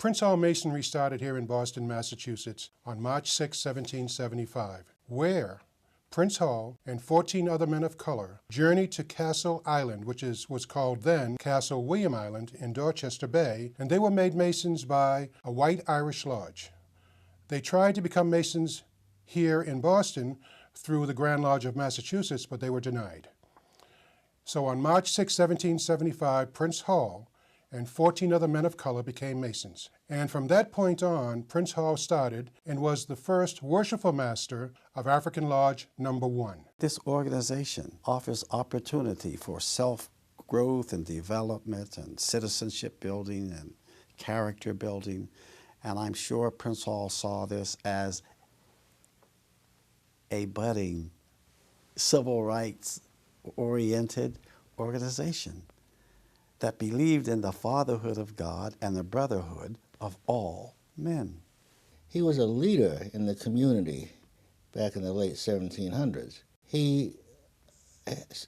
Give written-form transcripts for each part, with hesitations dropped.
Prince Hall Masonry started here in Boston, Massachusetts on March 6, 1775, where Prince Hall and 14 other men of color journeyed to Castle Island, which was called then Castle William Island in Dorchester Bay, and they were made Masons by a white Irish lodge. They tried to become Masons here in Boston through the Grand Lodge of Massachusetts, but they were denied. So on March 6, 1775, Prince Hall and 14 other men of color became Masons. And from that point on, Prince Hall started and was the first worshipful master of African Lodge Number 1. This organization offers opportunity for self-growth and development and citizenship building and character building. And I'm sure Prince Hall saw this as a budding, civil rights-oriented organization that believed in the fatherhood of God and the brotherhood of all men. He was a leader in the community back in the late 1700s. He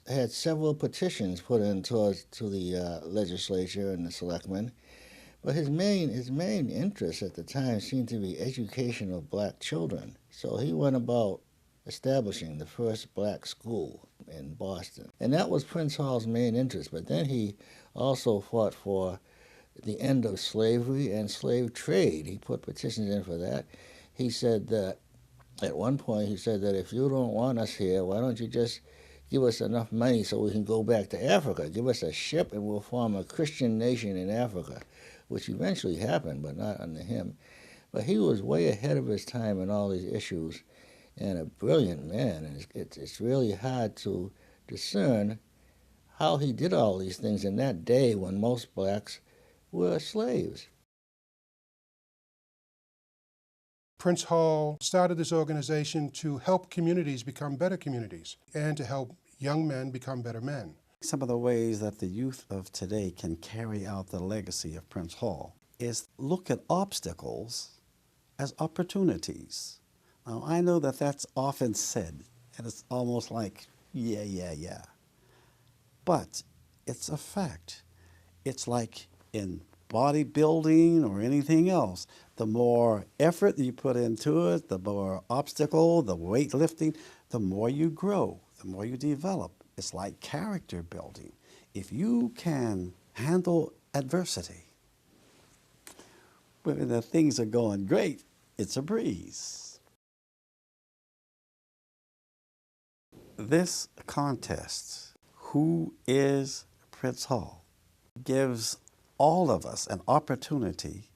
had several petitions put in to the legislature and the selectmen, but his main interest at the time seemed to be education of black children. So he went about establishing the first black school in Boston. And that was Prince Hall's main interest, but then he also fought for the end of slavery and slave trade. He put petitions in for that. He said that, at one point, he said that if you don't want us here, why don't you just give us enough money so we can go back to Africa? Give us a ship and we'll form a Christian nation in Africa, which eventually happened, but not under him. But he was way ahead of his time in all these issues and a brilliant man. And it's really hard to discern how he did all these things in that day when most blacks were slaves. Prince Hall started this organization to help communities become better communities and to help young men become better men. Some of the ways that the youth of today can carry out the legacy of Prince Hall is look at obstacles as opportunities. Now, I know that that's often said, and it's almost like, yeah. But it's a fact. It's like in bodybuilding or anything else. The more effort you put into it, the more obstacle, the weightlifting, the more you grow, the more you develop. It's like character building. If you can handle adversity, when the things are going great, it's a breeze. This contest, Who is Prince Hall, gives all of us an opportunity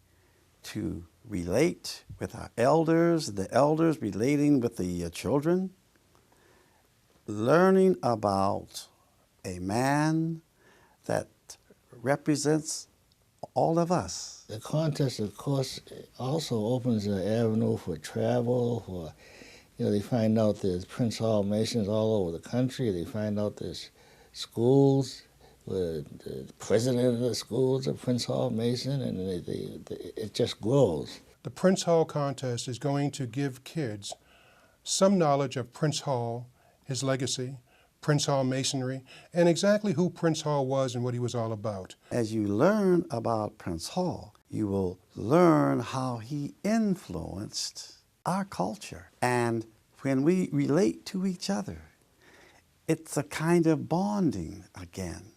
to relate with our elders, the elders relating with the children, learning about a man that represents all of us. The contest, of course, also opens an avenue for travel, for, they find out there's Prince Hall Masons all over the country. They find out there's schools where the president of the schools are Prince Hall Mason, and it just grows. The Prince Hall contest is going to give kids some knowledge of Prince Hall, his legacy, Prince Hall Masonry, and exactly who Prince Hall was and what he was all about. As you learn about Prince Hall, you will learn how he influenced our culture. And when we relate to each other, it's a kind of bonding again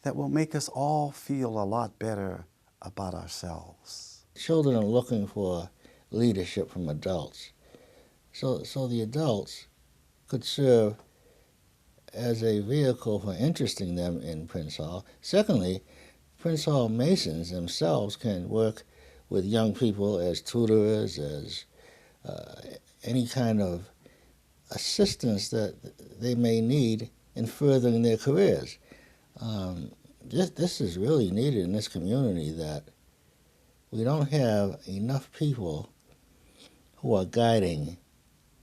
that will make us all feel a lot better about ourselves. Children are looking for leadership from adults. So the adults could serve as a vehicle for interesting them in Prince Hall. Secondly, Prince Hall Masons themselves can work with young people as tutors, as any kind of assistance that they may need in furthering their careers. This is really needed in this community, that we don't have enough people who are guiding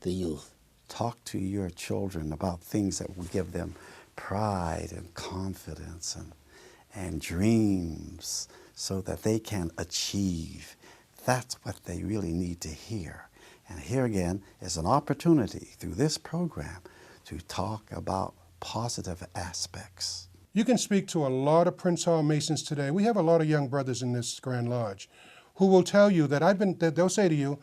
the youth. Talk to your children about things that will give them pride and confidence and dreams so that they can achieve. That's what they really need to hear. And here again is an opportunity through this program to talk about positive aspects. You can speak to a lot of Prince Hall Masons today. We have a lot of young brothers in this Grand Lodge who will tell you that they'll say to you,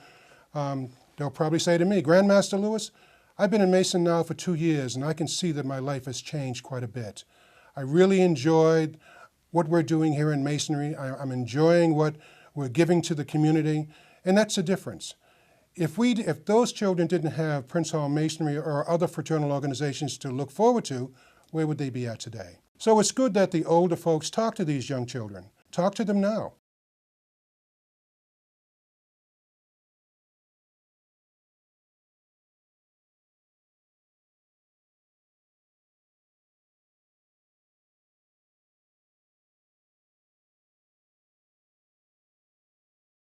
they'll probably say to me, Grandmaster Lewis, I've been a Mason now for 2 years, and I can see that my life has changed quite a bit. I really enjoyed what we're doing here in Masonry. I'm enjoying what we're giving to the community, and that's the difference. If those children didn't have Prince Hall Masonry or other fraternal organizations to look forward to, where would they be at today? So it's good that the older folks talk to these young children. Talk to them now.